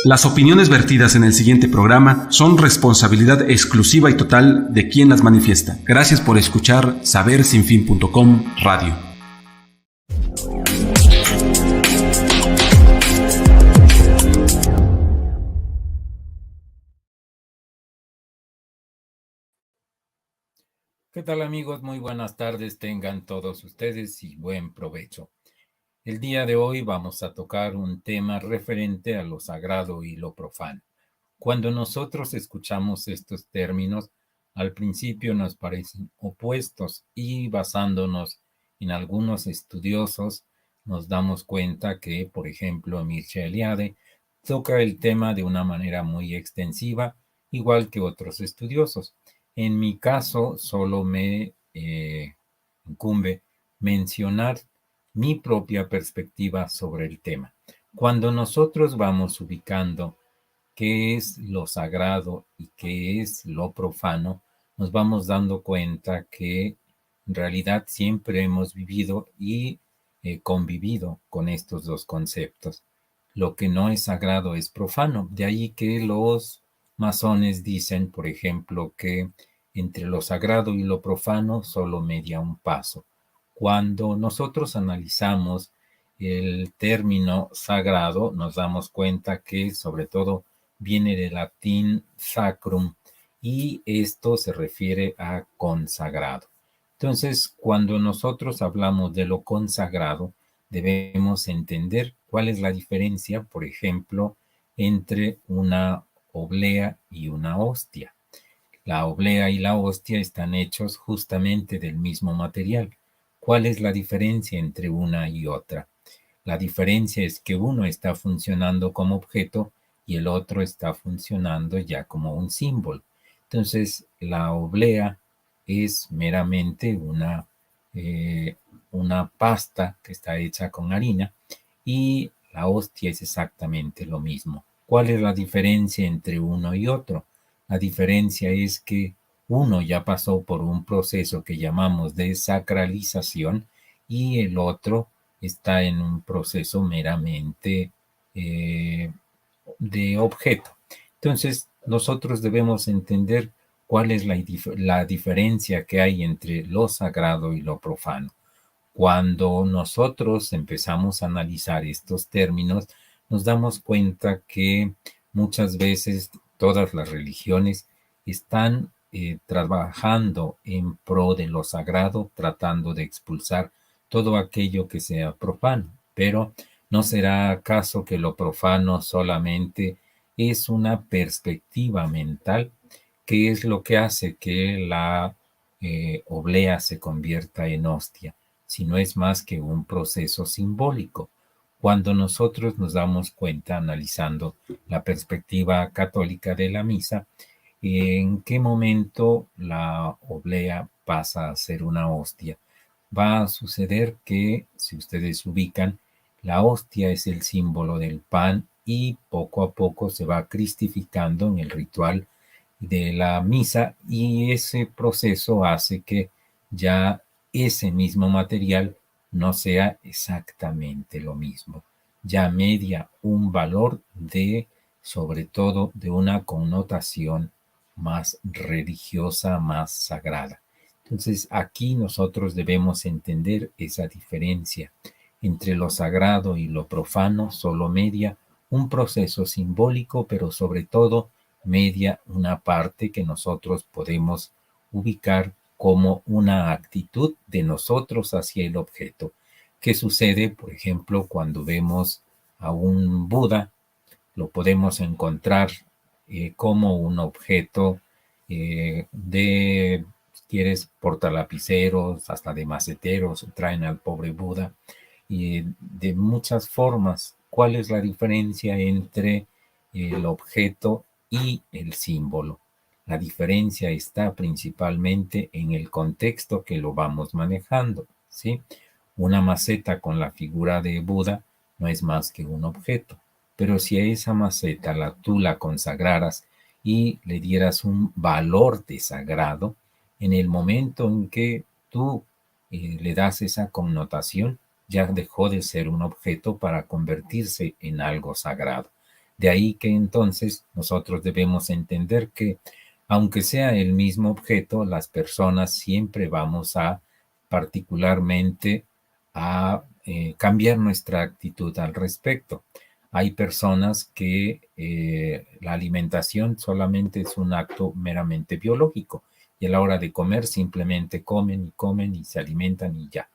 Las opiniones vertidas en el siguiente programa son responsabilidad exclusiva y total de quien las manifiesta. Gracias por escuchar sabersinfin.com Radio. ¿Qué tal, amigos? Muy buenas tardes tengan todos ustedes y buen provecho. El día de hoy vamos a tocar un tema referente a lo sagrado y lo profano. Cuando nosotros escuchamos estos términos, al principio nos parecen opuestos y basándonos en algunos estudiosos, nos damos cuenta que, por ejemplo, Mircea Eliade toca el tema de una manera muy extensiva, igual que otros estudiosos. En mi caso, solo me incumbe mencionar mi propia perspectiva sobre el tema. Cuando nosotros vamos ubicando qué es lo sagrado y qué es lo profano, nos vamos dando cuenta que en realidad siempre hemos vivido y convivido con estos dos conceptos. Lo que no es sagrado es profano. De ahí que los masones dicen, por ejemplo, que entre lo sagrado y lo profano solo media un paso. Cuando nosotros analizamos el término sagrado, nos damos cuenta que sobre todo viene del latín sacrum y esto se refiere a consagrado. Entonces, cuando nosotros hablamos de lo consagrado, debemos entender cuál es la diferencia, por ejemplo, entre una oblea y una hostia. La oblea y la hostia están hechos justamente del mismo material. ¿Cuál es la diferencia entre una y otra? La diferencia es que uno está funcionando como objeto y el otro está funcionando ya como un símbolo. Entonces, la oblea es meramente una pasta que está hecha con harina y la hostia es exactamente lo mismo. ¿Cuál es la diferencia entre uno y otro? La diferencia es que uno ya pasó por un proceso que llamamos de sacralización y el otro está en un proceso meramente de objeto. Entonces, nosotros debemos entender cuál es la diferencia que hay entre lo sagrado y lo profano. Cuando nosotros empezamos a analizar estos términos, nos damos cuenta que muchas veces todas las religiones están trabajando en pro de lo sagrado, tratando de expulsar todo aquello que sea profano. Pero ¿no será acaso que lo profano solamente es una perspectiva mental? ¿Qué es lo que hace que la oblea se convierta en hostia? Si no es más que un proceso simbólico. Cuando nosotros nos damos cuenta, analizando la perspectiva católica de la misa, en qué momento la oblea pasa a ser una hostia. Va a suceder que, si ustedes ubican, la hostia es el símbolo del pan y poco a poco se va cristificando en el ritual de la misa y ese proceso hace que ya ese mismo material no sea exactamente lo mismo, ya media un valor de, sobre todo, de una connotación más religiosa, más sagrada. Entonces, aquí nosotros debemos entender esa diferencia entre lo sagrado y lo profano, solo media un proceso simbólico, pero sobre todo media una parte que nosotros podemos ubicar como una actitud de nosotros hacia el objeto. ¿Qué sucede, por ejemplo, cuando vemos a un Buda? Lo podemos encontrar como un objeto si quieres, portalapiceros, hasta de maceteros, traen al pobre Buda, y de muchas formas. ¿Cuál es la diferencia entre el objeto y el símbolo? La diferencia está principalmente en el contexto que lo vamos manejando, ¿sí? Una maceta con la figura de Buda no es más que un objeto, pero si a esa maceta tú la consagraras y le dieras un valor de sagrado, en el momento en que tú le das esa connotación, ya dejó de ser un objeto para convertirse en algo sagrado. De ahí que entonces nosotros debemos entender que aunque sea el mismo objeto, las personas siempre vamos a particularmente a cambiar nuestra actitud al respecto. Hay personas que la alimentación solamente es un acto meramente biológico y a la hora de comer simplemente comen y se alimentan y ya.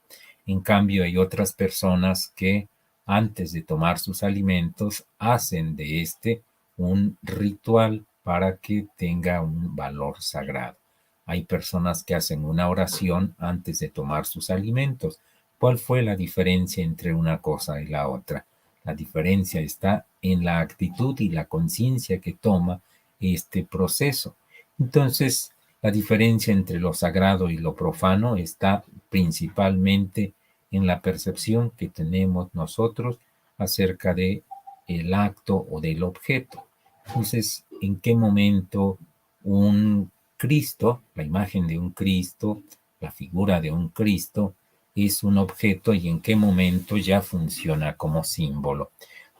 En cambio, hay otras personas que antes de tomar sus alimentos hacen de este un ritual para que tenga un valor sagrado. Hay personas que hacen una oración antes de tomar sus alimentos. ¿Cuál fue la diferencia entre una cosa y la otra? La diferencia está en la actitud y la conciencia que toma este proceso. Entonces, la diferencia entre lo sagrado y lo profano está principalmente en la percepción que tenemos nosotros acerca de el acto o del objeto. Entonces, ¿en qué momento un Cristo, la imagen de un Cristo, la figura de un Cristo, es un objeto y en qué momento ya funciona como símbolo?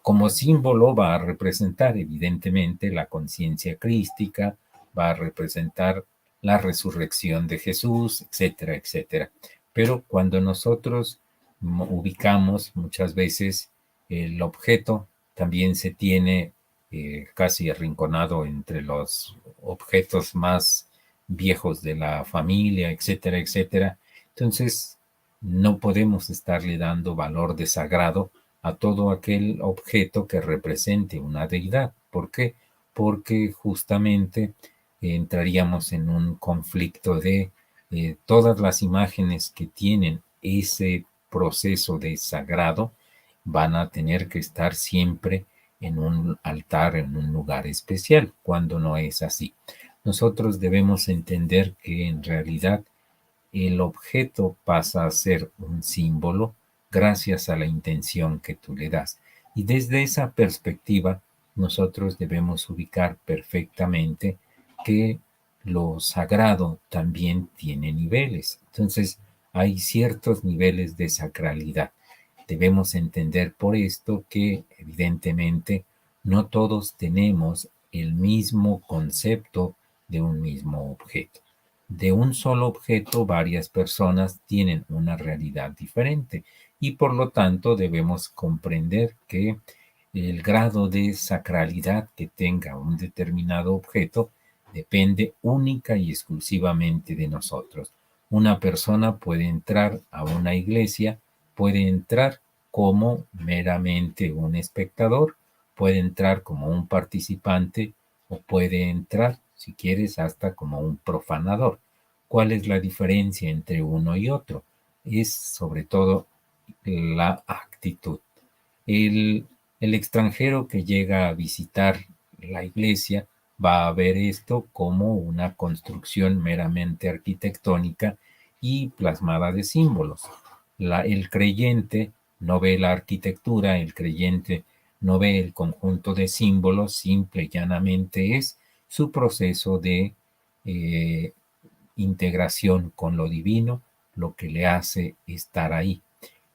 Como símbolo va a representar evidentemente la conciencia crística, va a representar la resurrección de Jesús, etcétera, etcétera. Pero cuando nosotros ubicamos muchas veces el objeto, también se tiene casi arrinconado entre los objetos más viejos de la familia, etcétera, etcétera. Entonces, no podemos estarle dando valor de sagrado a todo aquel objeto que represente una deidad. ¿Por qué? Porque justamente entraríamos en un conflicto de todas las imágenes que tienen ese proceso de sagrado van a tener que estar siempre en un altar, en un lugar especial, cuando no es así. Nosotros debemos entender que en realidad el objeto pasa a ser un símbolo gracias a la intención que tú le das. Y desde esa perspectiva, nosotros debemos ubicar perfectamente que lo sagrado también tiene niveles. Entonces, hay ciertos niveles de sacralidad. Debemos entender por esto que evidentemente no todos tenemos el mismo concepto de un mismo objeto. De un solo objeto, varias personas tienen una realidad diferente y por lo tanto debemos comprender que el grado de sacralidad que tenga un determinado objeto depende única y exclusivamente de nosotros. Una persona puede entrar a una iglesia, puede entrar como meramente un espectador, puede entrar como un participante o puede entrar, si quieres, hasta como un profanador. ¿Cuál es la diferencia entre uno y otro? Es sobre todo la actitud. El, el extranjero que llega a visitar la iglesia va a ver esto como una construcción meramente arquitectónica y plasmada de símbolos. El creyente no ve la arquitectura, el creyente no ve el conjunto de símbolos, simple y llanamente es su proceso de eh, integración con lo divino, lo que le hace estar ahí.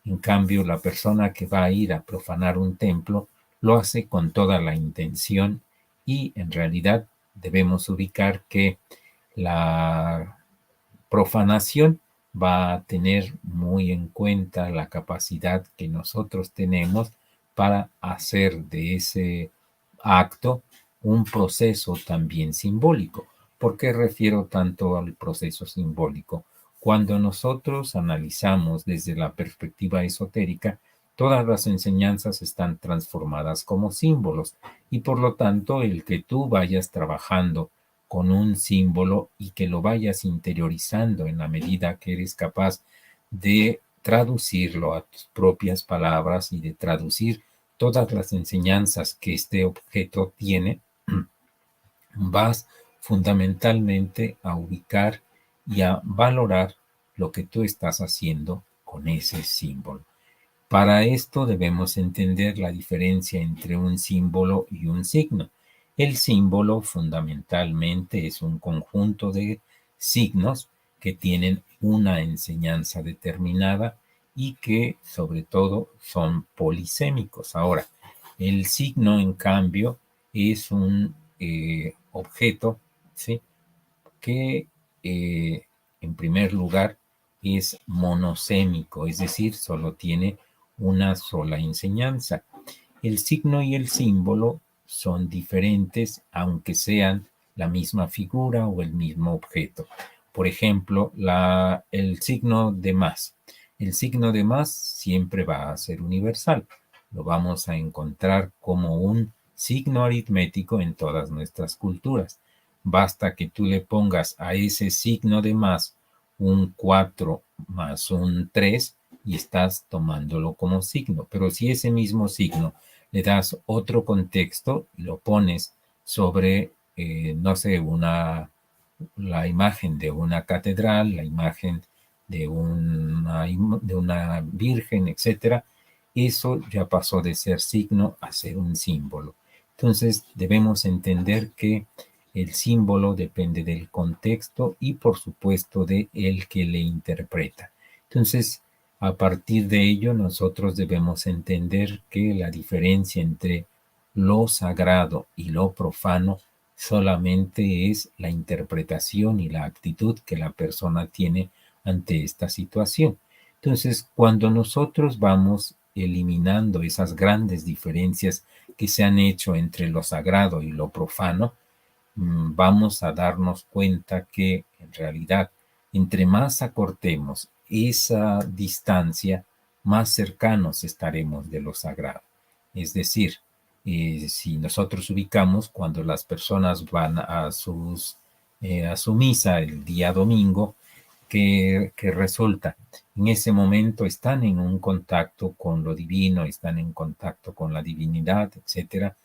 En cambio, la persona que va a ir a profanar un templo lo hace con toda la intención y en realidad debemos ubicar que la profanación va a tener muy en cuenta la capacidad que nosotros tenemos para hacer de ese acto un proceso también simbólico. ¿Por qué refiero tanto al proceso simbólico? Cuando nosotros analizamos desde la perspectiva esotérica, todas las enseñanzas están transformadas como símbolos y por lo tanto el que tú vayas trabajando con un símbolo y que lo vayas interiorizando en la medida que eres capaz de traducirlo a tus propias palabras y de traducir todas las enseñanzas que este objeto tiene, vas fundamentalmente a ubicar y a valorar lo que tú estás haciendo con ese símbolo. Para esto debemos entender la diferencia entre un símbolo y un signo. El símbolo fundamentalmente es un conjunto de signos que tienen una enseñanza determinada y que sobre todo son polisémicos. Ahora, El signo, en cambio, es un objeto, ¿sí?, que en primer lugar es monosémico, es decir, solo tiene una sola enseñanza. El signo y el símbolo son diferentes, aunque sean la misma figura o el mismo objeto. Por ejemplo, el signo de más. El signo de más siempre va a ser universal. Lo vamos a encontrar como un signo aritmético en todas nuestras culturas. Basta que tú le pongas a ese signo de más un 4 más un 3 y estás tomándolo como signo. Pero si ese mismo signo le das otro contexto y lo pones sobre, no sé, la imagen de una catedral, la imagen de una virgen, etcétera, eso ya pasó de ser signo a ser un símbolo. Entonces debemos entender que el símbolo depende del contexto y por supuesto de el que le interpreta. Entonces, a partir de ello, nosotros debemos entender que la diferencia entre lo sagrado y lo profano solamente es la interpretación y la actitud que la persona tiene ante esta situación. Entonces, cuando nosotros vamos eliminando esas grandes diferencias que se han hecho entre lo sagrado y lo profano, vamos a darnos cuenta que en realidad, entre más acortemos esa distancia, más cercanos estaremos de lo sagrado. Es decir, si nosotros ubicamos cuando las personas van a su misa el día domingo, que resulta, en ese momento están en un contacto con lo divino, están en contacto con la divinidad, etcétera,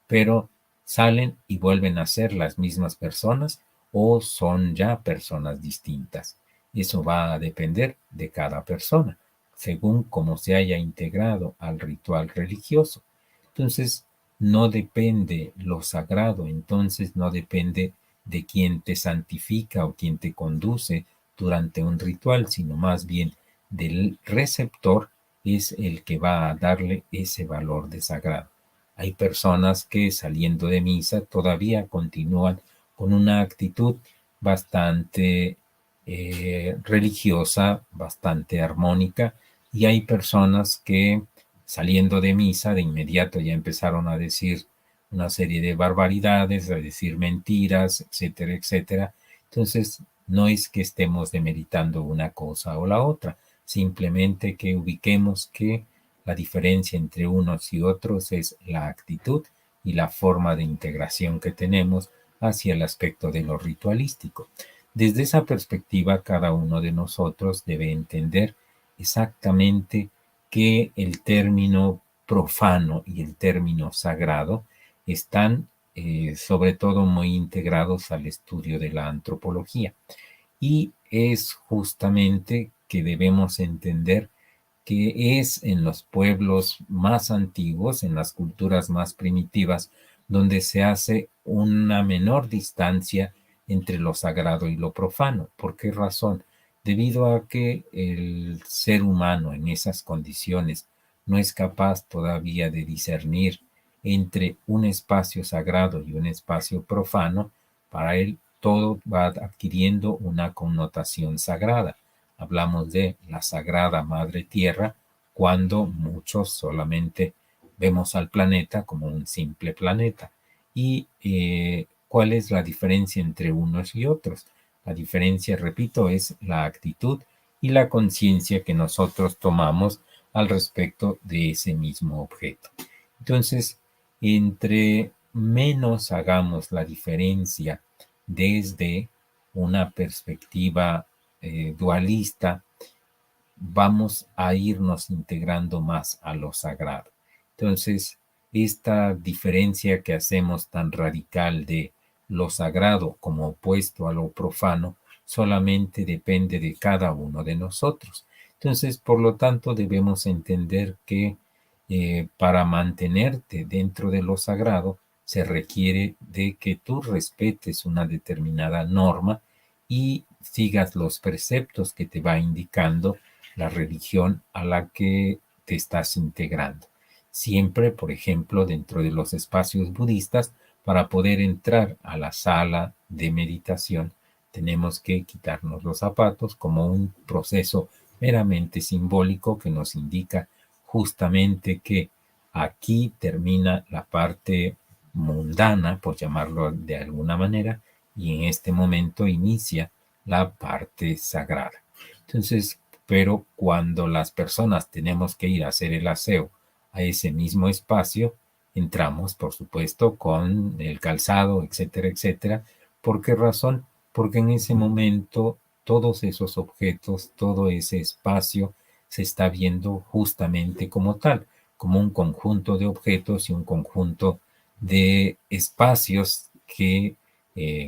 pero salen y vuelven a ser las mismas personas o son ya personas distintas. Eso va a depender de cada persona, según cómo se haya integrado al ritual religioso. Entonces, no depende lo sagrado, entonces no depende de quién te santifica o quién te conduce durante un ritual, sino más bien del receptor es el que va a darle ese valor de sagrado. Hay personas que saliendo de misa todavía continúan con una actitud bastante religiosa, bastante armónica, y hay personas que saliendo de misa de inmediato ya empezaron a decir una serie de barbaridades, a decir mentiras, etcétera, etcétera. Entonces, no es que estemos demeritando una cosa o la otra, simplemente que ubiquemos que la diferencia entre unos y otros es la actitud y la forma de integración que tenemos hacia el aspecto de lo ritualístico. Desde esa perspectiva, cada uno de nosotros debe entender exactamente que el término profano y el término sagrado están sobre todo muy integrados al estudio de la antropología. Y es justamente que debemos entender que es en los pueblos más antiguos, en las culturas más primitivas, donde se hace una menor distancia entre lo sagrado y lo profano. ¿Por qué razón? Debido a que el ser humano en esas condiciones no es capaz todavía de discernir entre un espacio sagrado y un espacio profano. Para él todo va adquiriendo una connotación sagrada. Hablamos de la Sagrada Madre Tierra cuando muchos solamente vemos al planeta como un simple planeta. ¿Y cuál es la diferencia entre unos y otros? La diferencia, repito, es la actitud y la conciencia que nosotros tomamos al respecto de ese mismo objeto. Entonces, entre menos hagamos la diferencia desde una perspectiva dualista, vamos a irnos integrando más a lo sagrado. Entonces, esta diferencia que hacemos tan radical de lo sagrado como opuesto a lo profano solamente depende de cada uno de nosotros. Entonces, por lo tanto, debemos entender que para mantenerte dentro de lo sagrado se requiere de que tú respetes una determinada norma y sigas los preceptos que te va indicando la religión a la que te estás integrando. Siempre, por ejemplo, dentro de los espacios budistas, para poder entrar a la sala de meditación, tenemos que quitarnos los zapatos como un proceso meramente simbólico que nos indica justamente que aquí termina la parte mundana, por llamarlo de alguna manera, y en este momento inicia la parte sagrada. Entonces, pero cuando las personas tenemos que ir a hacer el aseo a ese mismo espacio, entramos, por supuesto, con el calzado, etcétera, etcétera. ¿Por qué razón? Porque en ese momento todos esos objetos, todo ese espacio se está viendo justamente como tal, como un conjunto de objetos y un conjunto de espacios que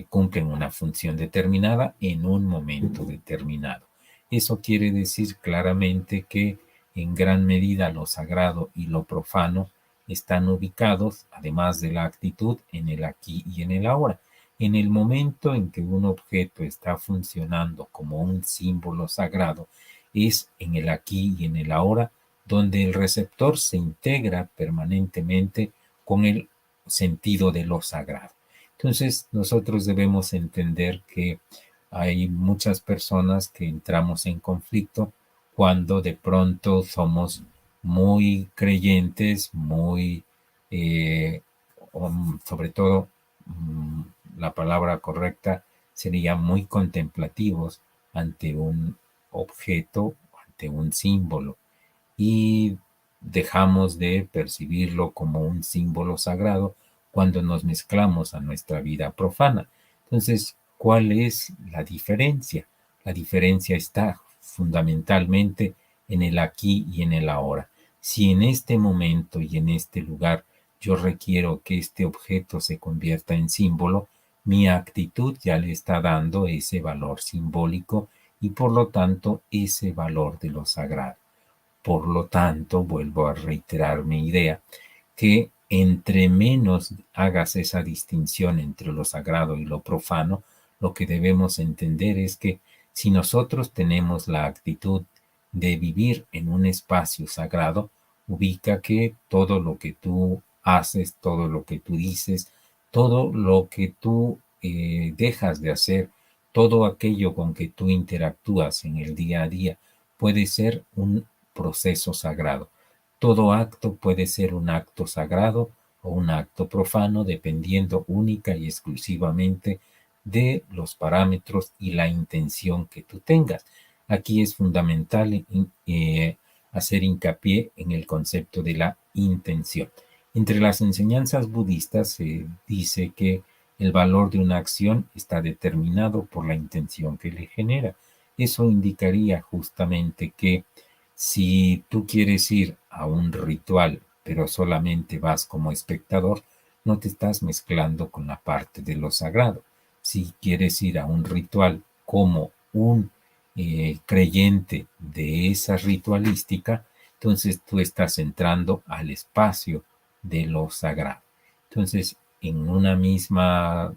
cumplen una función determinada en un momento determinado. Eso quiere decir claramente que en gran medida lo sagrado y lo profano están ubicados, además de la actitud, en el aquí y en el ahora. En el momento en que un objeto está funcionando como un símbolo sagrado, es en el aquí y en el ahora donde el receptor se integra permanentemente con el sentido de lo sagrado. Entonces, nosotros debemos entender que hay muchas personas que entramos en conflicto cuando de pronto somos muy creyentes, muy, eh, sobre todo, la palabra correcta sería muy contemplativos ante un objeto, ante un símbolo, y dejamos de percibirlo como un símbolo sagrado cuando nos mezclamos a nuestra vida profana. Entonces, ¿cuál es la diferencia? La diferencia está fundamentalmente en el aquí y en el ahora. Si en este momento y en este lugar yo requiero que este objeto se convierta en símbolo, mi actitud ya le está dando ese valor simbólico y por lo tanto ese valor de lo sagrado. Por lo tanto, vuelvo a reiterar mi idea, que entre menos hagas esa distinción entre lo sagrado y lo profano, lo que debemos entender es que si nosotros tenemos la actitud de vivir en un espacio sagrado, ubica que todo lo que tú haces, todo lo que tú dices, todo lo que tú dejas de hacer, todo aquello con que tú interactúas en el día a día, puede ser un proceso sagrado. Todo acto puede ser un acto sagrado o un acto profano, dependiendo única y exclusivamente de los parámetros y la intención que tú tengas. Aquí es fundamental hacer hincapié en el concepto de la intención. Entre las enseñanzas budistas se dice que el valor de una acción está determinado por la intención que le genera. Eso indicaría justamente que si tú quieres ir a un ritual, pero solamente vas como espectador, no te estás mezclando con la parte de lo sagrado. Si quieres ir a un ritual como un creyente de esa ritualística, entonces tú estás entrando al espacio de lo sagrado. Entonces, en una misma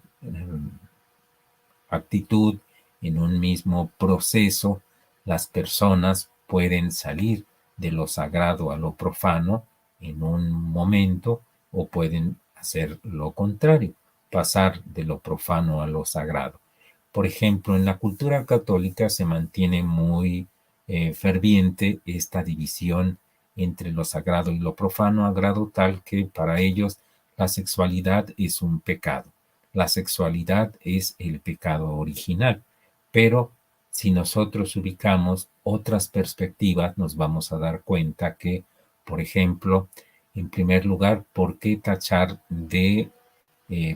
actitud, en un mismo proceso, las personas pueden salir de lo sagrado a lo profano en un momento o pueden hacer lo contrario, pasar de lo profano a lo sagrado. Por ejemplo, en la cultura católica se mantiene muy ferviente esta división entre lo sagrado y lo profano, a grado tal que para ellos la sexualidad es un pecado. La sexualidad es el pecado original, pero si nosotros ubicamos otras perspectivas, nos vamos a dar cuenta que, por ejemplo, en primer lugar, ¿por qué tachar de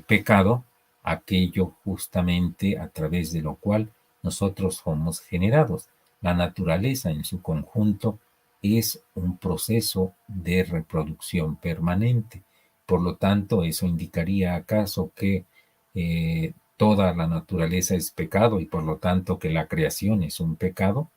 pecado aquello justamente a través de lo cual nosotros somos generados? La naturaleza en su conjunto es un proceso de reproducción permanente. Por lo tanto, eso indicaría acaso que toda la naturaleza es pecado y por lo tanto que la creación es un pecado.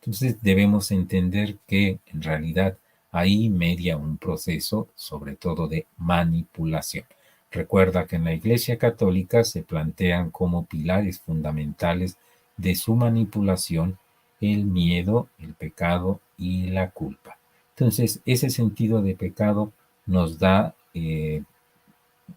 Entonces debemos entender que en realidad ahí media un proceso sobre todo de manipulación. Recuerda que en la Iglesia Católica se plantean como pilares fundamentales de su manipulación el miedo, el pecado y la culpa. Entonces, ese sentido de pecado nos da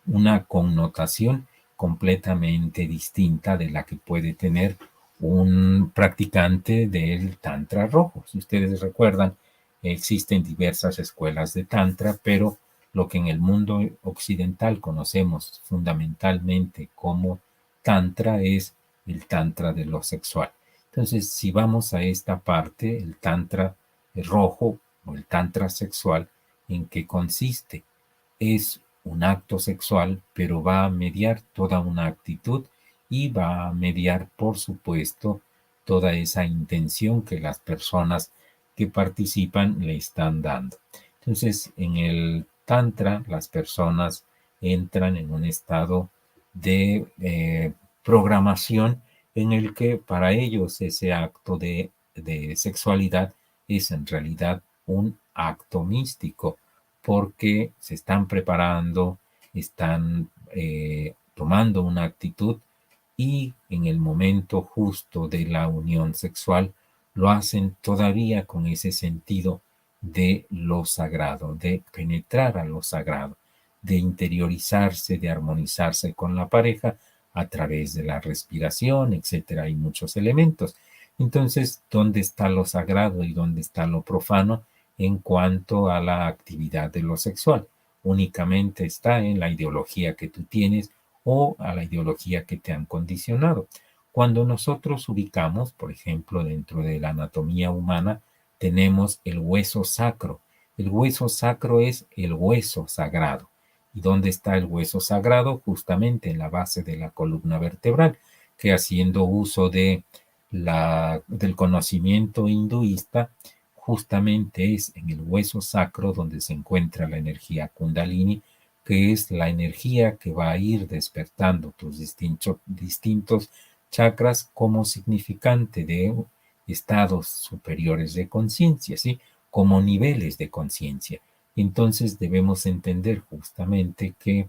una connotación completamente distinta de la que puede tener un practicante del Tantra rojo. Si ustedes recuerdan, existen diversas escuelas de Tantra, pero lo que en el mundo occidental conocemos fundamentalmente como Tantra es el Tantra de lo sexual. Entonces, si vamos a esta parte, el Tantra rojo o el Tantra sexual, ¿en qué consiste? Es un acto sexual, pero va a mediar toda una actitud y va a mediar, por supuesto, toda esa intención que las personas que participan le están dando. Entonces, en el Tantra, las personas entran en un estado de programación en el que para ellos ese acto de sexualidad es en realidad un acto místico porque se están preparando, están tomando una actitud y en el momento justo de la unión sexual lo hacen todavía con ese sentido de lo sagrado, de penetrar a lo sagrado, de interiorizarse, de armonizarse con la pareja a través de la respiración, etcétera. Hay muchos elementos. Entonces, ¿dónde está lo sagrado y dónde está lo profano en cuanto a la actividad de lo sexual? Únicamente está en la ideología que tú tienes o a la ideología que te han condicionado. Cuando nosotros ubicamos, por ejemplo, dentro de la anatomía humana, tenemos el hueso sacro. El hueso sacro es el hueso sagrado. ¿Y dónde está el hueso sagrado? Justamente en la base de la columna vertebral, que haciendo uso del conocimiento hinduista, justamente es en el hueso sacro donde se encuentra la energía kundalini, que es la energía que va a ir despertando tus distintos chakras como significante de estados superiores de conciencia, ¿sí? Como niveles de conciencia. Entonces debemos entender justamente que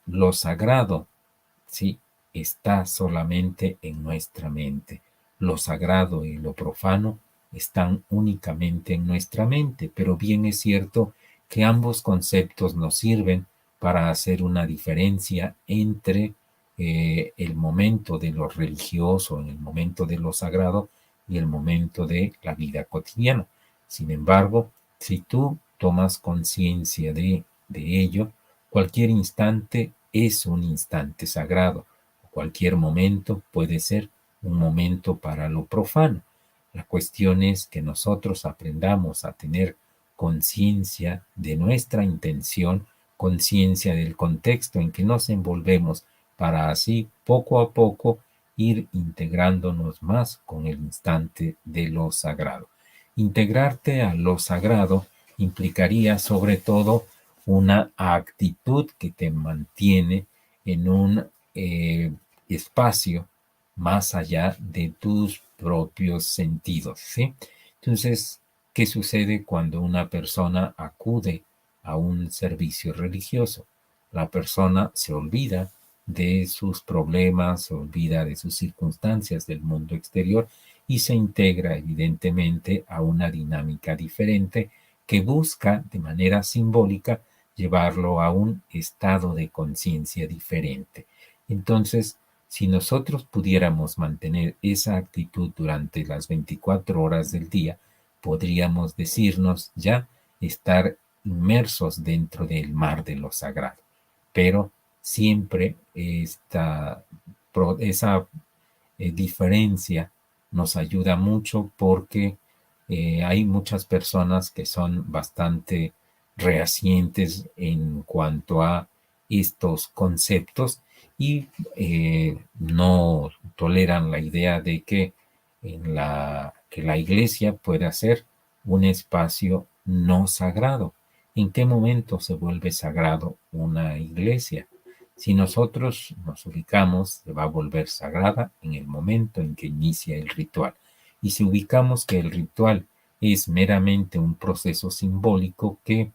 lo sagrado, ¿sí? Está solamente en nuestra mente. Lo sagrado y lo profano están únicamente en nuestra mente, pero bien es cierto que ambos conceptos nos sirven para hacer una diferencia entre el momento de lo religioso, en el momento de lo sagrado y el momento de la vida cotidiana. Sin embargo, si tú tomas conciencia de ello, cualquier instante es un instante sagrado. Cualquier momento puede ser un momento para lo profano. La cuestión es que nosotros aprendamos a tener conciencia de nuestra intención, conciencia del contexto en que nos envolvemos para así poco a poco ir integrándonos más con el instante de lo sagrado. Integrarte a lo sagrado implicaría sobre todo una actitud que te mantiene en un espacio más allá de tus propios sentidos, ¿sí? Entonces, ¿qué sucede cuando una persona acude a un servicio religioso? La persona se olvida de sus problemas, se olvida de sus circunstancias del mundo exterior y se integra evidentemente a una dinámica diferente que busca de manera simbólica llevarlo a un estado de conciencia diferente. Entonces, si nosotros pudiéramos mantener esa actitud durante las 24 horas del día, podríamos decirnos ya estar inmersos dentro del mar de lo sagrado. Pero siempre esa diferencia nos ayuda mucho porque hay muchas personas que son bastante reacientes en cuanto a estos conceptos y no toleran la idea de que que la iglesia pueda ser un espacio no sagrado. ¿En qué momento se vuelve sagrado una iglesia? Si nosotros nos ubicamos, se va a volver sagrada en el momento en que inicia el ritual. Y si ubicamos que el ritual es meramente un proceso simbólico que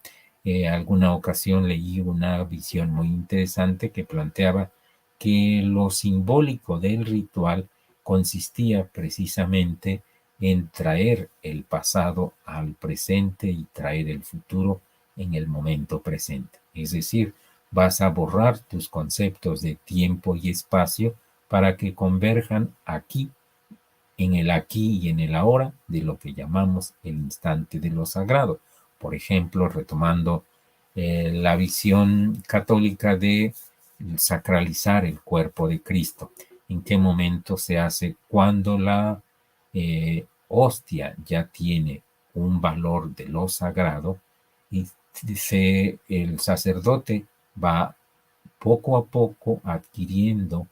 alguna ocasión leí una visión muy interesante que planteaba que lo simbólico del ritual consistía precisamente en traer el pasado al presente y traer el futuro en el momento presente. Es decir, vas a borrar tus conceptos de tiempo y espacio para que converjan en el aquí y en el ahora de lo que llamamos el instante de lo sagrado. Por ejemplo, retomando la visión católica de sacralizar el cuerpo de Cristo. ¿En qué momento se hace? Cuando la hostia ya tiene un valor de lo sagrado y el sacerdote va poco a poco adquiriendo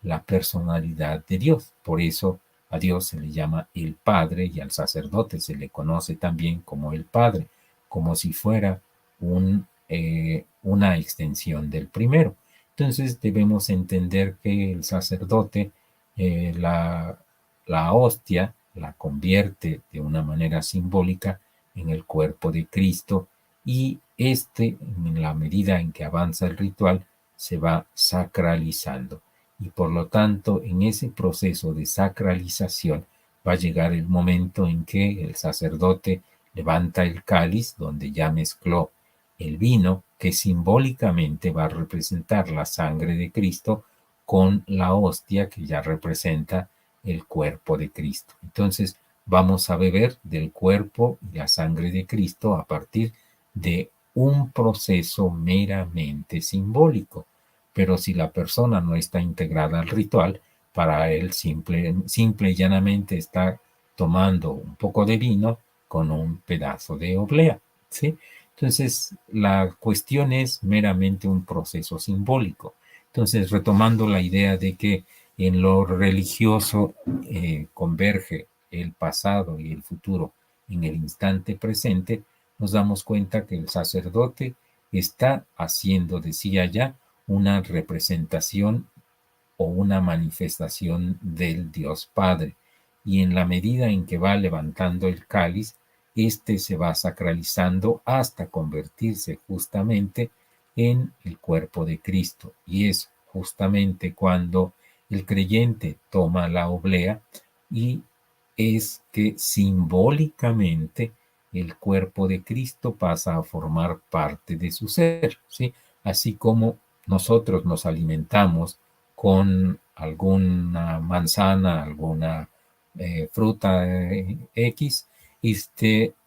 la personalidad de Dios. Por eso a Dios se le llama el Padre y al sacerdote se le conoce también como el Padre, como si fuera una extensión del primero. Entonces debemos entender que el sacerdote, la hostia, la convierte de una manera simbólica en el cuerpo de Cristo y en la medida en que avanza el ritual, se va sacralizando y por lo tanto en ese proceso de sacralización va a llegar el momento en que el sacerdote levanta el cáliz donde ya mezcló el vino que simbólicamente va a representar la sangre de Cristo con la hostia que ya representa el cuerpo de Cristo. Entonces vamos a beber del cuerpo y la sangre de Cristo a partir de un proceso meramente simbólico. Pero si la persona no está integrada al ritual, para él simple y llanamente está tomando un poco de vino con un pedazo de oblea, ¿sí? Entonces, la cuestión es meramente un proceso simbólico. Entonces, retomando la idea de que en lo religioso converge el pasado y el futuro en el instante presente, nos damos cuenta que el sacerdote está haciendo, decía ya, una representación o una manifestación del Dios Padre. Y en la medida en que va levantando el cáliz, éste se va sacralizando hasta convertirse justamente en el cuerpo de Cristo. Y es justamente cuando el creyente toma la oblea y es que simbólicamente el cuerpo de Cristo pasa a formar parte de su ser, ¿sí? Así como nosotros nos alimentamos con alguna manzana, alguna fruta X,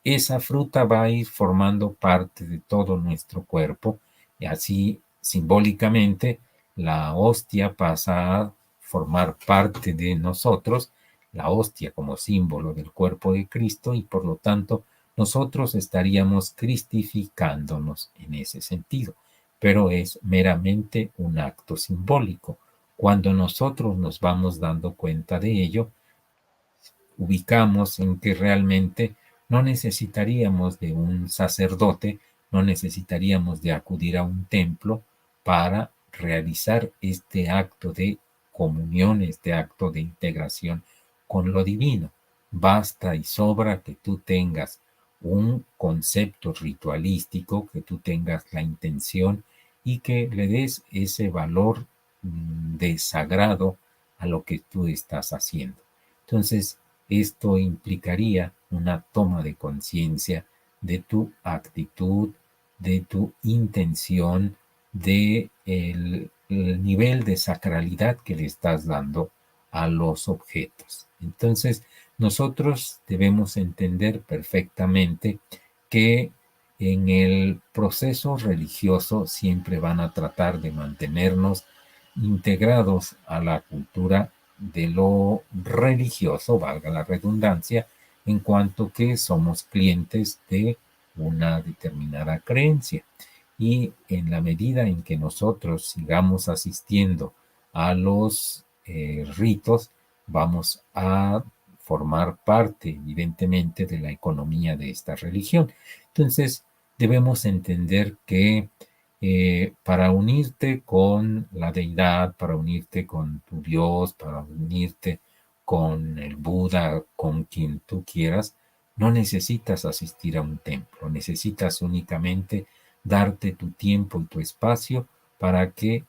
esa fruta va a ir formando parte de todo nuestro cuerpo y así simbólicamente la hostia pasa a formar parte de nosotros, la hostia como símbolo del cuerpo de Cristo y por lo tanto nosotros estaríamos cristificándonos en ese sentido, pero es meramente un acto simbólico. Cuando nosotros nos vamos dando cuenta de ello, ubicamos en que realmente no necesitaríamos de un sacerdote, no necesitaríamos de acudir a un templo para realizar este acto de comunión, este acto de integración con lo divino. Basta y sobra que tú tengas un concepto ritualístico, que tú tengas la intención y que le des ese valor de sagrado a lo que tú estás haciendo. Entonces, esto implicaría una toma de conciencia de tu actitud, de tu intención, de el nivel de sacralidad que le estás dando a los objetos. Entonces, nosotros debemos entender perfectamente que en el proceso religioso siempre van a tratar de mantenernos integrados a la cultura de lo religioso, valga la redundancia, en cuanto que somos clientes de una determinada creencia. Y en la medida en que nosotros sigamos asistiendo a los ritos, vamos a formar parte, evidentemente, de la economía de esta religión. Entonces, debemos entender que para unirte con la deidad, para unirte con tu Dios, para unirte con el Buda, con quien tú quieras, no necesitas asistir a un templo, necesitas únicamente darte tu tiempo y tu espacio para que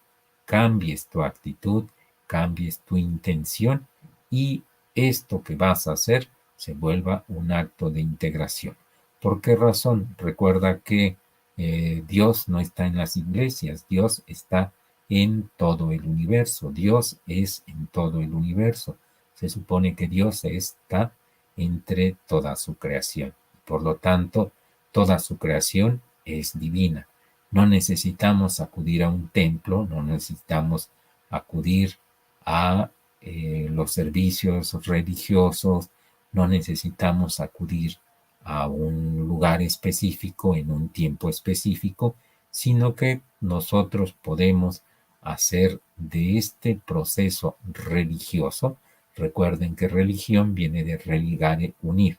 cambies tu actitud, cambies tu intención y esto que vas a hacer se vuelva un acto de integración. ¿Por qué razón? Recuerda que Dios no está en las iglesias, Dios está en todo el universo, Dios es en todo el universo. Se supone que Dios está entre toda su creación. Por lo tanto, toda su creación es divina. No necesitamos acudir a un templo, no necesitamos acudir a los servicios religiosos, no necesitamos acudir a un lugar específico en un tiempo específico, sino que nosotros podemos hacer de este proceso religioso, recuerden que religión viene de religare, unir,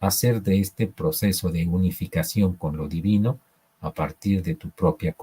hacer de este proceso de unificación con lo divino a partir de tu propia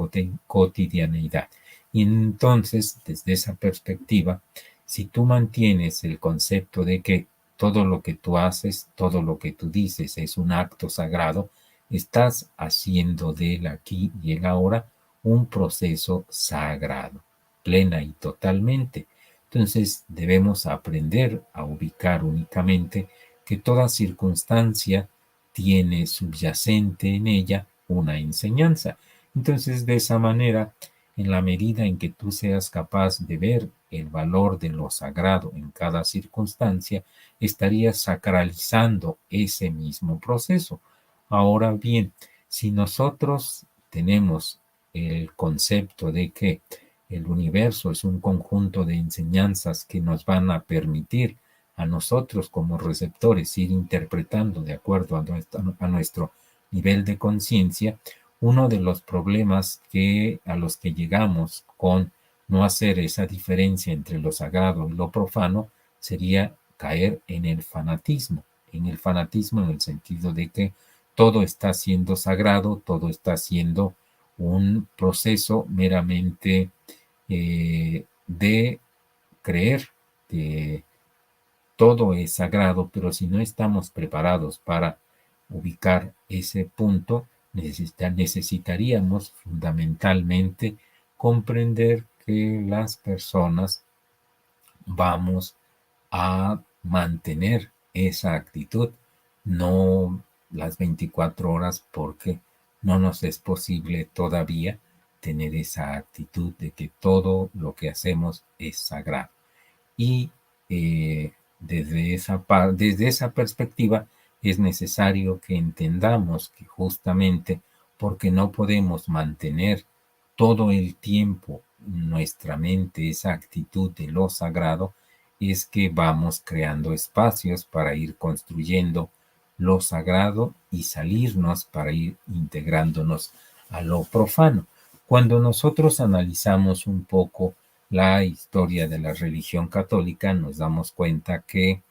cotidianeidad. Y entonces, desde esa perspectiva, si tú mantienes el concepto de que todo lo que tú haces, todo lo que tú dices es un acto sagrado, estás haciendo del aquí y el ahora un proceso sagrado, plena y totalmente. Entonces debemos aprender a ubicar únicamente que toda circunstancia tiene subyacente en ella una enseñanza. Entonces, de esa manera, en la medida en que tú seas capaz de ver el valor de lo sagrado en cada circunstancia, estarías sacralizando ese mismo proceso. Ahora bien, si nosotros tenemos el concepto de que el universo es un conjunto de enseñanzas que nos van a permitir a nosotros como receptores ir interpretando de acuerdo a nuestro nivel de conciencia, uno de los problemas a los que llegamos con no hacer esa diferencia entre lo sagrado y lo profano sería caer en el fanatismo en el sentido de que todo está siendo sagrado, todo está siendo un proceso meramente de creer que todo es sagrado, pero si no estamos preparados para ubicar ese punto, necesitaríamos fundamentalmente comprender que las personas vamos a mantener esa actitud, no las 24 horas, porque no nos es posible todavía tener esa actitud de que todo lo que hacemos es sagrado. Y desde esa perspectiva es necesario que entendamos que justamente porque no podemos mantener todo el tiempo nuestra mente esa actitud de lo sagrado, es que vamos creando espacios para ir construyendo lo sagrado y salirnos para ir integrándonos a lo profano. Cuando nosotros analizamos un poco la historia de la religión católica, nos damos cuenta que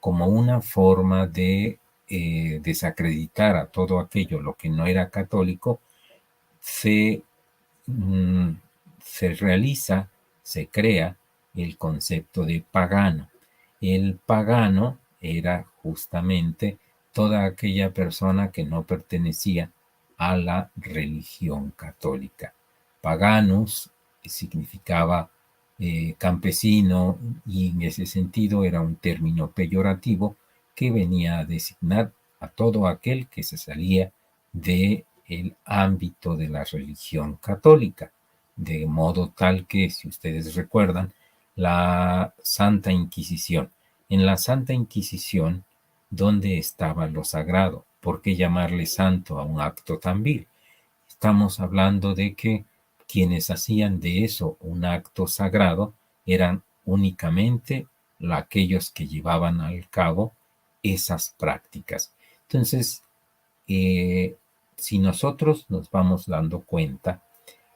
como una forma de desacreditar a todo aquello lo que no era católico, se, mm, se realiza, se crea el concepto de pagano. El pagano era justamente toda aquella persona que no pertenecía a la religión católica. Paganus significaba campesino y en ese sentido era un término peyorativo que venía a designar a todo aquel que se salía de el ámbito de la religión católica, de modo tal que, si ustedes recuerdan, la Santa Inquisición. En la Santa Inquisición, ¿dónde estaba lo sagrado? ¿Por qué llamarle santo a un acto tan vil? Estamos hablando de que quienes hacían de eso un acto sagrado eran únicamente aquellos que llevaban al cabo esas prácticas. Entonces, si nosotros nos vamos dando cuenta,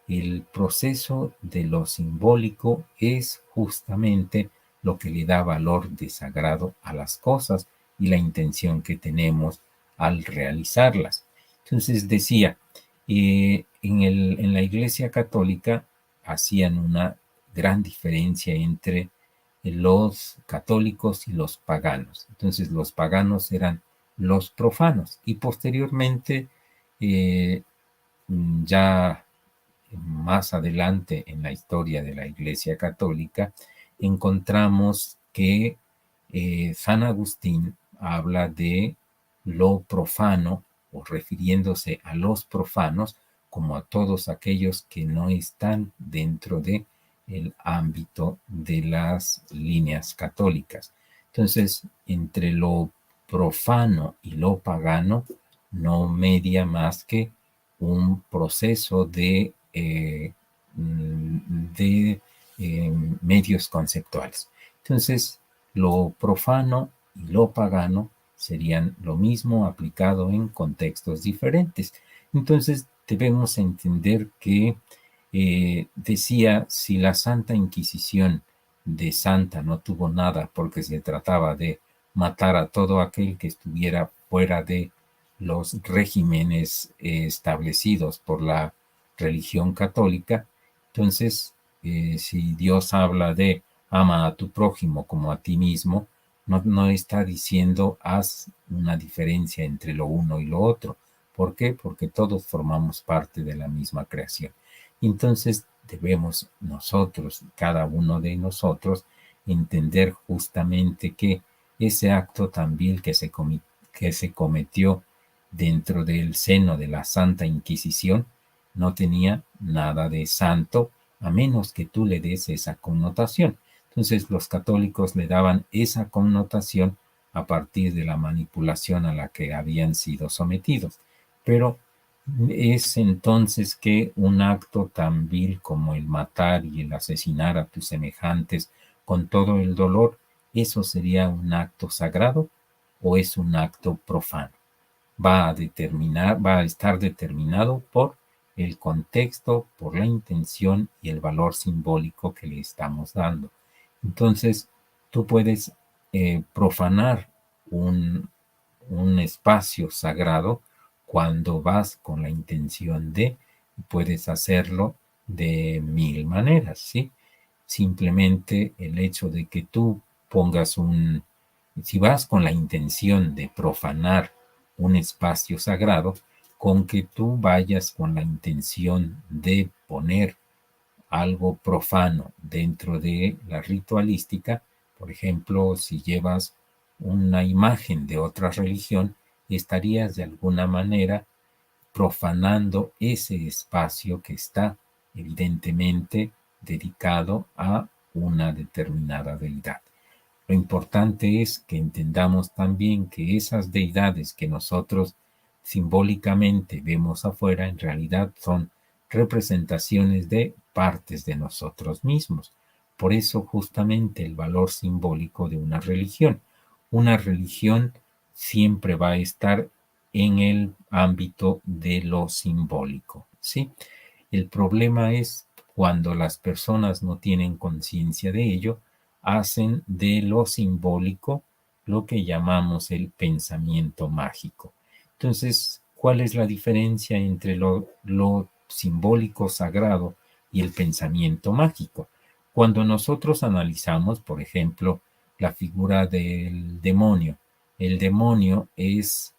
el proceso de lo simbólico es justamente lo que le da valor de sagrado a las cosas y la intención que tenemos al realizarlas. Entonces decía, en la Iglesia Católica hacían una gran diferencia entre los católicos y los paganos. Entonces los paganos eran los profanos y posteriormente eh, ya más adelante en la historia de la Iglesia Católica encontramos que San Agustín habla de lo profano o refiriéndose a los profanos como a todos aquellos que no están dentro de el ámbito de las líneas católicas. Entonces, entre lo profano y lo pagano no media más que un proceso de medios conceptuales. Entonces, lo profano y lo pagano serían lo mismo aplicado en contextos diferentes. Entonces, debemos entender que decía, si la Santa Inquisición de Santa no tuvo nada porque se trataba de matar a todo aquel que estuviera fuera de los regímenes establecidos por la religión católica, entonces, si Dios habla de ama a tu prójimo como a ti mismo, no está diciendo haz una diferencia entre lo uno y lo otro. ¿Por qué? Porque todos formamos parte de la misma creación. Entonces debemos nosotros, cada uno de nosotros, entender justamente que ese acto tan vil que se cometió dentro del seno de la Santa Inquisición no tenía nada de santo, a menos que tú le des esa connotación. Entonces los católicos le daban esa connotación a partir de la manipulación a la que habían sido sometidos. Pero es entonces que un acto tan vil como el matar y el asesinar a tus semejantes con todo el dolor, ¿eso sería un acto sagrado o es un acto profano? Va a estar determinado por el contexto, por la intención y el valor simbólico que le estamos dando. Entonces, tú puedes profanar un, un espacio sagrado cuando vas con la intención de, puedes hacerlo de mil maneras, ¿sí? Simplemente el hecho de que tú pongas si vas con la intención de profanar un espacio sagrado, con que tú vayas con la intención de poner algo profano dentro de la ritualística, por ejemplo, si llevas una imagen de otra religión, estarías de alguna manera profanando ese espacio que está evidentemente dedicado a una determinada deidad. Lo importante es que entendamos también que esas deidades que nosotros simbólicamente vemos afuera en realidad son representaciones de partes de nosotros mismos. Por eso justamente el valor simbólico de una religión. Una religión siempre va a estar en el ámbito de lo simbólico, ¿sí? El problema es cuando las personas no tienen conciencia de ello, hacen de lo simbólico lo que llamamos el pensamiento mágico. Entonces, ¿cuál es la diferencia entre lo simbólico sagrado y el pensamiento mágico? Cuando nosotros analizamos, por ejemplo, la figura del demonio, el demonio es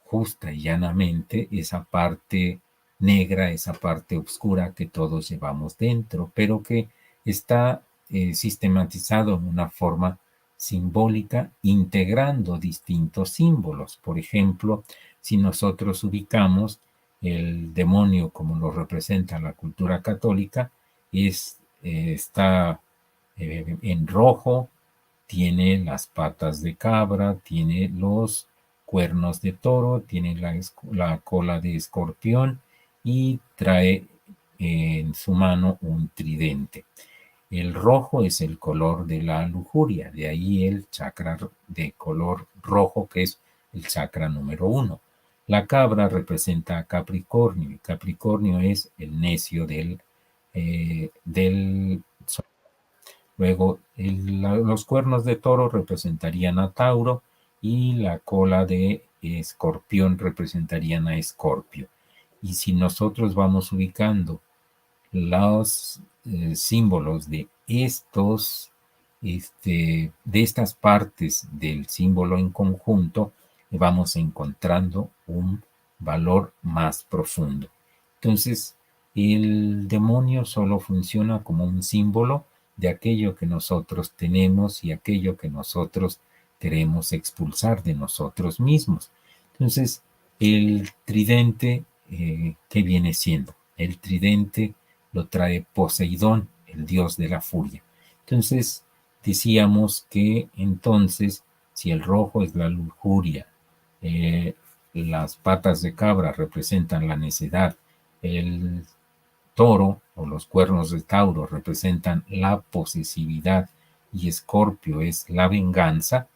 justa y llanamente esa parte negra, esa parte oscura que todos llevamos dentro, pero que está sistematizado en una forma simbólica, integrando distintos símbolos. Por ejemplo, si nosotros ubicamos el demonio como lo representa la cultura católica, está en rojo, tiene las patas de cabra, tiene los cuernos de toro, tiene la cola de escorpión y trae en su mano un tridente. El rojo es el color de la lujuria, de ahí el chakra de color rojo, que es el chakra número 1. La cabra representa a Capricornio, y Capricornio es el necio del sol. Luego, los cuernos de toro representarían a Tauro y la cola de escorpión representarían a Escorpio. Y si nosotros vamos ubicando los símbolos de de estas partes del símbolo en conjunto, vamos encontrando un valor más profundo. Entonces, el demonio solo funciona como un símbolo de aquello que nosotros tenemos y aquello que nosotros queremos expulsar de nosotros mismos. Entonces, el tridente, ¿qué viene siendo? El tridente lo trae Poseidón, el dios de la furia. Entonces, decíamos que entonces, si el rojo es la lujuria, eh, las patas de cabra representan la necedad, el toro o los cuernos de Tauro representan la posesividad y Escorpio es la venganza,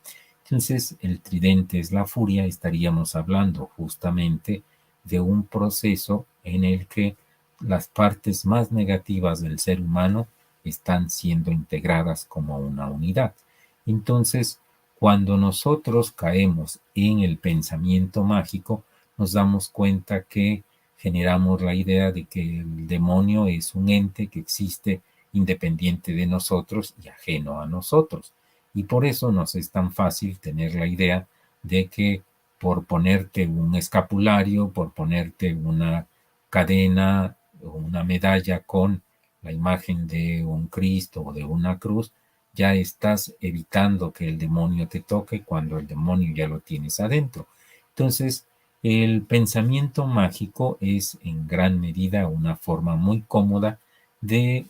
entonces el tridente es la furia, estaríamos hablando justamente de un proceso en el que las partes más negativas del ser humano están siendo integradas como una unidad. Entonces, cuando nosotros caemos en el pensamiento mágico, nos damos cuenta que generamos la idea de que el demonio es un ente que existe independiente de nosotros y ajeno a nosotros. Y por eso nos es tan fácil tener la idea de que por ponerte un escapulario, por ponerte una cadena o una medalla con la imagen de un Cristo o de una cruz, ya estás evitando que el demonio te toque cuando el demonio ya lo tienes adentro. Entonces, el pensamiento mágico es en gran medida una forma muy cómoda de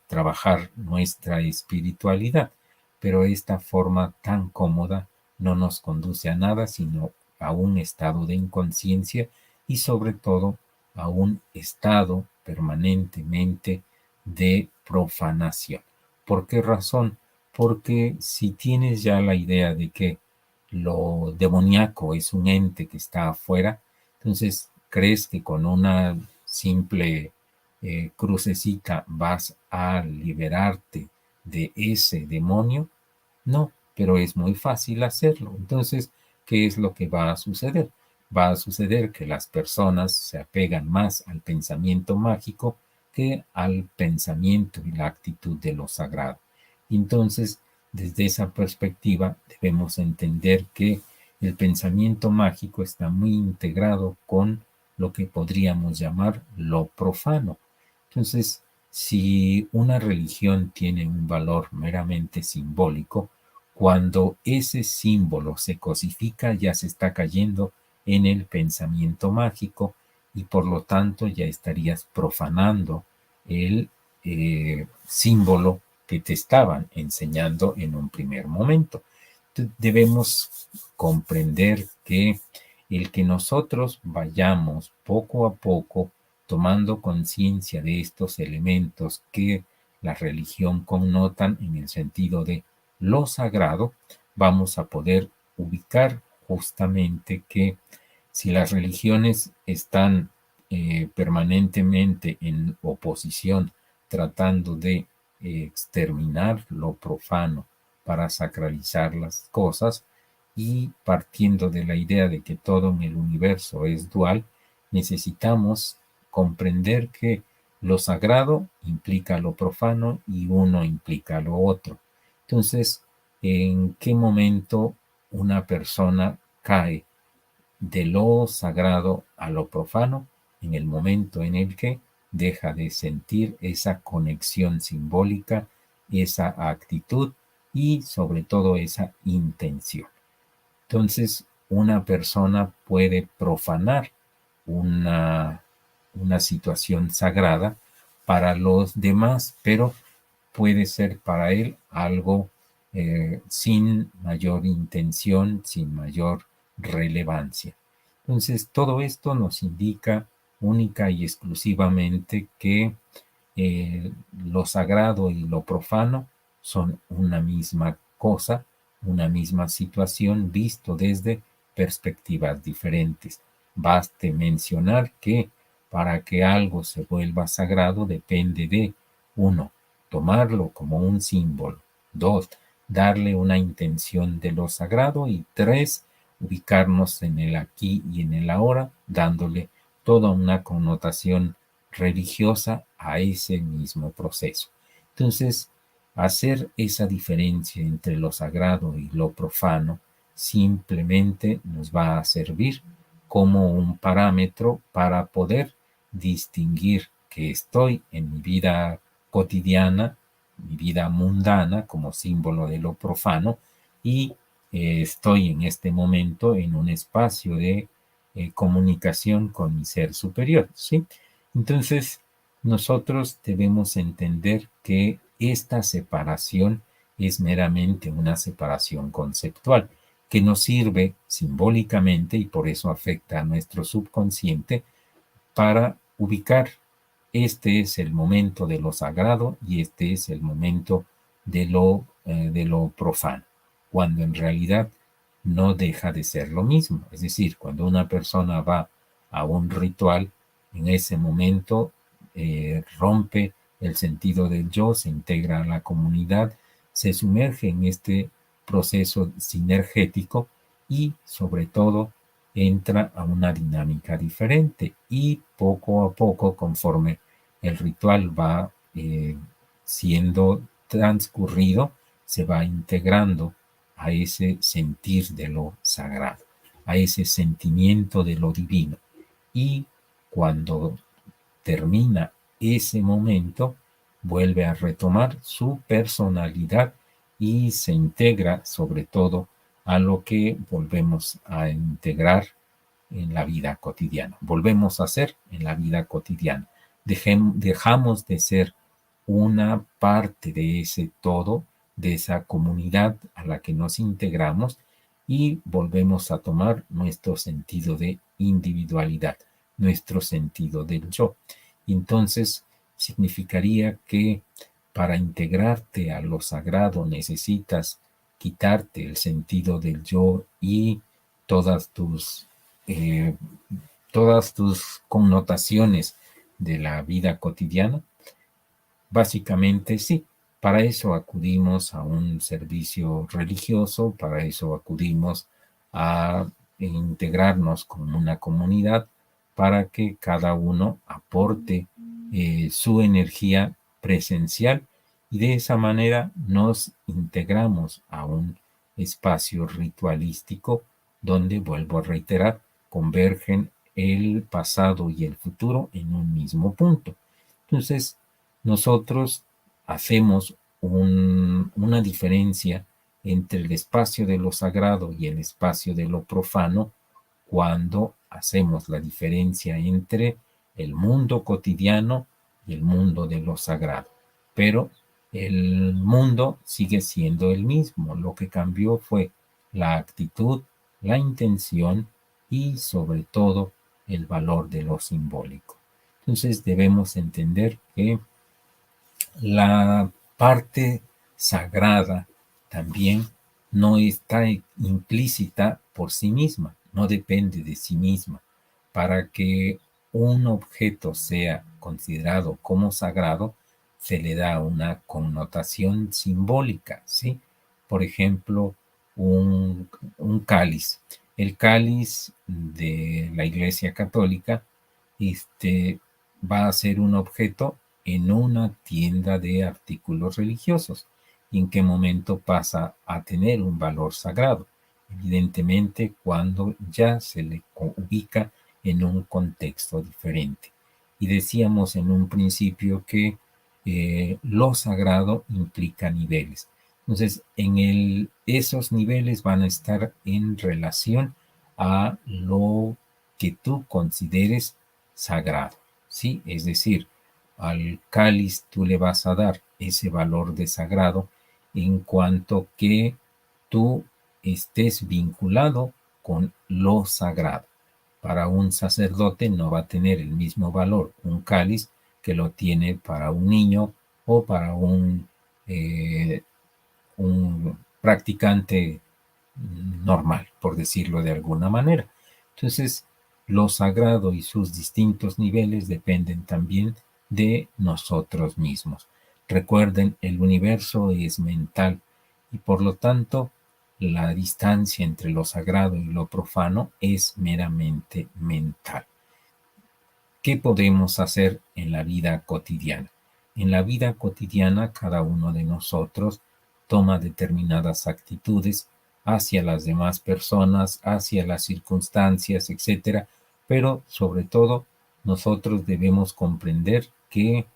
trabajar nuestra espiritualidad, pero esta forma tan cómoda no nos conduce a nada, sino a un estado de inconsciencia y sobre todo a un estado permanentemente de profanación. ¿Por qué razón? Porque si tienes ya la idea de que lo demoníaco es un ente que está afuera, entonces crees que con una simple crucecita vas a liberarte de ese demonio. No, pero es muy fácil hacerlo. Entonces, ¿qué es lo que va a suceder? Va a suceder que las personas se apegan más al pensamiento mágico que al pensamiento y la actitud de lo sagrado. Entonces, desde esa perspectiva, debemos entender que el pensamiento mágico está muy integrado con lo que podríamos llamar lo profano. Entonces, si una religión tiene un valor meramente simbólico, cuando ese símbolo se cosifica ya se está cayendo en el pensamiento mágico y por lo tanto ya estarías profanando el símbolo que te estaban enseñando en un primer momento. Debemos comprender que el que nosotros vayamos poco a poco tomando conciencia de estos elementos que la religión connotan en el sentido de lo sagrado, vamos a poder ubicar justamente que si las religiones están permanentemente en oposición, tratando de exterminar lo profano para sacralizar las cosas y partiendo de la idea de que todo en el universo es dual, necesitamos comprender que lo sagrado implica lo profano y uno implica lo otro. Entonces, ¿en qué momento una persona cae de lo sagrado a lo profano? En el momento en el que deja de sentir esa conexión simbólica, esa actitud y sobre todo esa intención. Entonces, una persona puede profanar una, una situación sagrada para los demás, pero puede ser para él algo sin mayor intención, sin mayor relevancia. Entonces, todo esto nos indica única y exclusivamente que lo sagrado y lo profano son una misma cosa, una misma situación visto desde perspectivas diferentes. Baste mencionar que para que algo se vuelva sagrado depende de, uno, tomarlo como un símbolo, dos, darle una intención de lo sagrado y tres, ubicarnos en el aquí y en el ahora, dándole toda una connotación religiosa a ese mismo proceso. Entonces, hacer esa diferencia entre lo sagrado y lo profano simplemente nos va a servir como un parámetro para poder distinguir que estoy en mi vida cotidiana, mi vida mundana como símbolo de lo profano y estoy en este momento en un espacio de comunicación con mi ser superior, ¿sí? Entonces, nosotros debemos entender que esta separación es meramente una separación conceptual, que nos sirve simbólicamente y por eso afecta a nuestro subconsciente para ubicar este es el momento de lo sagrado y este es el momento de lo profano, cuando en realidad no deja de ser lo mismo. Es decir, cuando una persona va a un ritual, en ese momento rompe el sentido del yo, se integra a la comunidad, se sumerge en este proceso sinergético y sobre todo entra a una dinámica diferente y poco a poco, conforme el ritual va siendo transcurrido, se va integrando a ese sentir de lo sagrado, a ese sentimiento de lo divino. Y cuando termina ese momento, vuelve a retomar su personalidad y se integra sobre todo a lo que volvemos a integrar en la vida cotidiana. Volvemos a ser en la vida cotidiana. Dejamos de ser una parte de ese todo, de esa comunidad a la que nos integramos y volvemos a tomar nuestro sentido de individualidad, nuestro sentido del yo. Entonces, significaría que para integrarte a lo sagrado necesitas quitarte el sentido del yo y todas tus, eh, todas tus connotaciones de la vida cotidiana. Básicamente sí, para eso acudimos a un servicio religioso, para eso acudimos a integrarnos con una comunidad, para que cada uno aporte su energía presencial y de esa manera nos integramos a un espacio ritualístico donde, vuelvo a reiterar, convergen el pasado y el futuro en un mismo punto. Entonces, nosotros hacemos una diferencia entre el espacio de lo sagrado y el espacio de lo profano cuando hacemos la diferencia entre el mundo cotidiano y el mundo de lo sagrado. Pero el mundo sigue siendo el mismo. Lo que cambió fue la actitud, la intención y sobre todo el valor de lo simbólico. Entonces debemos entender que la parte sagrada también no está implícita por sí misma, no depende de sí misma. Para que un objeto sea considerado como sagrado, se le da una connotación simbólica, ¿sí? Por ejemplo, un cáliz. El cáliz de la Iglesia Católica va a ser un objeto en una tienda de artículos religiosos. ¿Y en qué momento pasa a tener un valor sagrado? Evidentemente, cuando ya se le ubica en un contexto diferente. Y decíamos en un principio que lo sagrado implica niveles. Entonces, esos niveles van a estar en relación a lo que tú consideres sagrado, ¿sí? Es decir, al cáliz tú le vas a dar ese valor de sagrado en cuanto que tú estés vinculado con lo sagrado. Para un sacerdote no va a tener el mismo valor un cáliz que lo tiene para un niño o para un practicante normal, por decirlo de alguna manera. Entonces, lo sagrado y sus distintos niveles dependen también de nosotros mismos. Recuerden, el universo es mental y por lo tanto la distancia entre lo sagrado y lo profano es meramente mental. ¿Qué podemos hacer en la vida cotidiana? En la vida cotidiana, cada uno de nosotros toma determinadas actitudes hacia las demás personas, hacia las circunstancias, etcétera, pero sobre todo nosotros debemos comprender que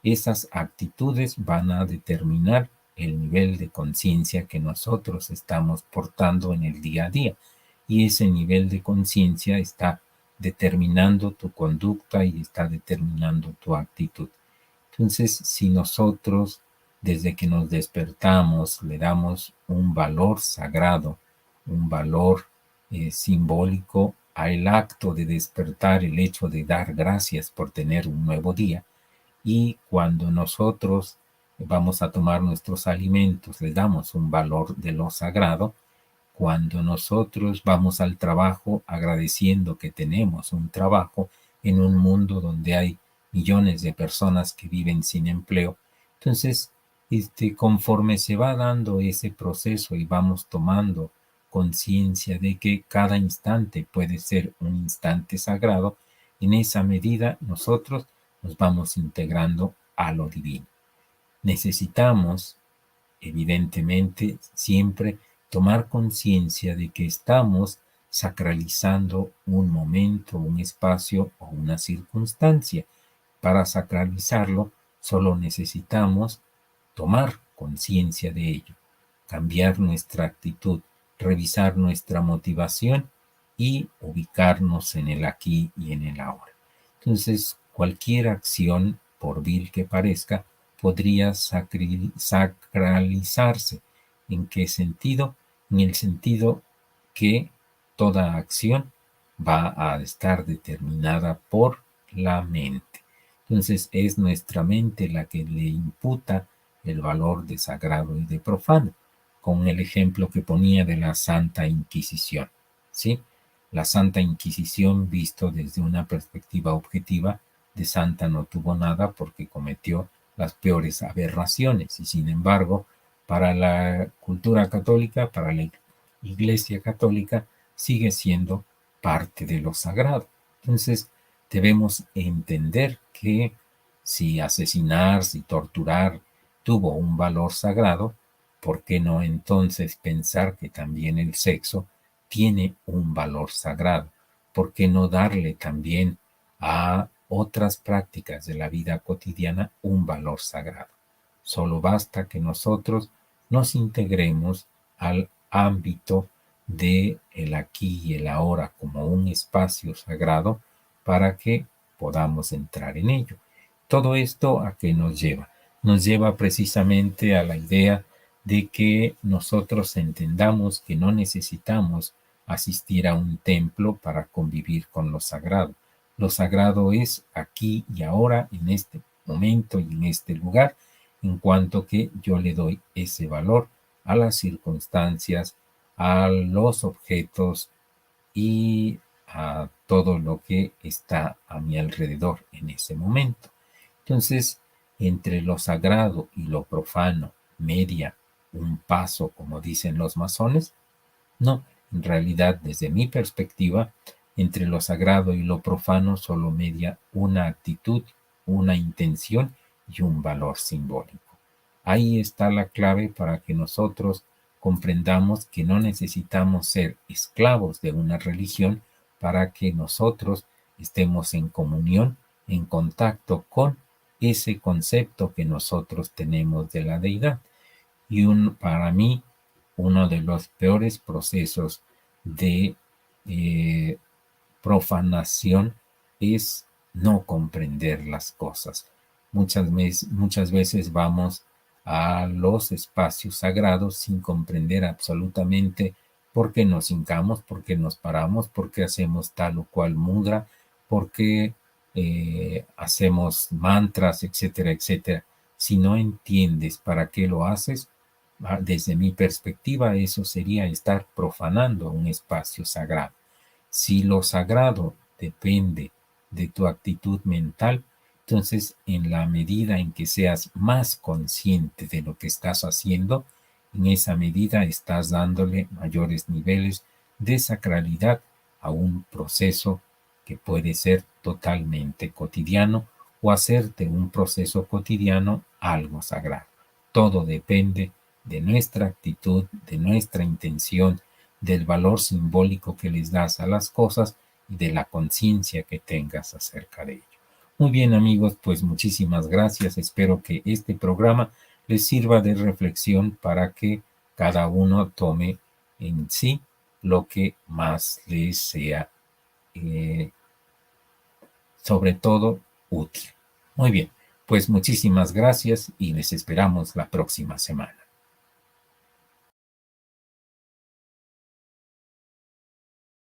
esas actitudes van a determinar el nivel de conciencia que nosotros estamos portando en el día a día. Y ese nivel de conciencia está determinando tu conducta y está determinando tu actitud. Entonces, si nosotros desde que nos despertamos le damos un valor sagrado, un valor simbólico al acto de despertar, el hecho de dar gracias por tener un nuevo día, y cuando nosotros vamos a tomar nuestros alimentos, le damos un valor de lo sagrado. Cuando nosotros vamos al trabajo agradeciendo que tenemos un trabajo en un mundo donde hay millones de personas que viven sin empleo, entonces, conforme se va dando ese proceso y vamos tomando conciencia de que cada instante puede ser un instante sagrado, en esa medida nosotros nos vamos integrando a lo divino. Necesitamos, evidentemente, siempre tomar conciencia de que estamos sacralizando un momento, un espacio o una circunstancia. Para sacralizarlo, solo necesitamos tomar conciencia de ello, cambiar nuestra actitud, revisar nuestra motivación y ubicarnos en el aquí y en el ahora. Entonces, cualquier acción, por vil que parezca, podría sacralizarse. ¿En qué sentido? En el sentido que toda acción va a estar determinada por la mente. Entonces es nuestra mente la que le imputa el valor de sagrado y de profano, con el ejemplo que ponía de la Santa Inquisición, ¿sí? La Santa Inquisición, visto desde una perspectiva objetiva, de santa no tuvo nada porque cometió las peores aberraciones, y sin embargo, para la cultura católica, para la Iglesia Católica, sigue siendo parte de lo sagrado. Entonces, debemos entender que si asesinar, si torturar tuvo un valor sagrado, ¿por qué no entonces pensar que también el sexo tiene un valor sagrado? ¿Por qué no darle también a otras prácticas de la vida cotidiana un valor sagrado? Solo basta que nosotros nos integremos al ámbito de el aquí y el ahora como un espacio sagrado para que podamos entrar en ello. Todo esto, ¿a qué nos lleva? Nos lleva precisamente a la idea de que nosotros entendamos que no necesitamos asistir a un templo para convivir con lo sagrado. Lo sagrado es aquí y ahora, en este momento y en este lugar, en cuanto que yo le doy ese valor a las circunstancias, a los objetos y a todo lo que está a mi alrededor en ese momento. Entonces, entre lo sagrado y lo profano, media un paso, como dicen los masones. No, en realidad, desde mi perspectiva, entre lo sagrado y lo profano solo media una actitud, una intención y un valor simbólico. Ahí está la clave para que nosotros comprendamos que no necesitamos ser esclavos de una religión para que nosotros estemos en comunión, en contacto con ese concepto que nosotros tenemos de la deidad. Y para mí, uno de los peores procesos de profanación es no comprender las cosas. Muchas veces vamos a los espacios sagrados sin comprender absolutamente por qué nos hincamos, por qué nos paramos, por qué hacemos tal o cual mudra, por qué hacemos mantras, etcétera, etcétera. Si no entiendes para qué lo haces, desde mi perspectiva, eso sería estar profanando un espacio sagrado. Si lo sagrado depende de tu actitud mental, entonces en la medida en que seas más consciente de lo que estás haciendo, en esa medida estás dándole mayores niveles de sacralidad a un proceso que puede ser totalmente cotidiano o hacerte un proceso cotidiano algo sagrado. Todo depende de nuestra actitud, de nuestra intención, del valor simbólico que les das a las cosas y de la conciencia que tengas acerca de ello. Muy bien, amigos, pues muchísimas gracias. Espero que este programa les sirva de reflexión para que cada uno tome en sí lo que más les sea, sobre todo, útil. Muy bien, pues muchísimas gracias y les esperamos la próxima semana.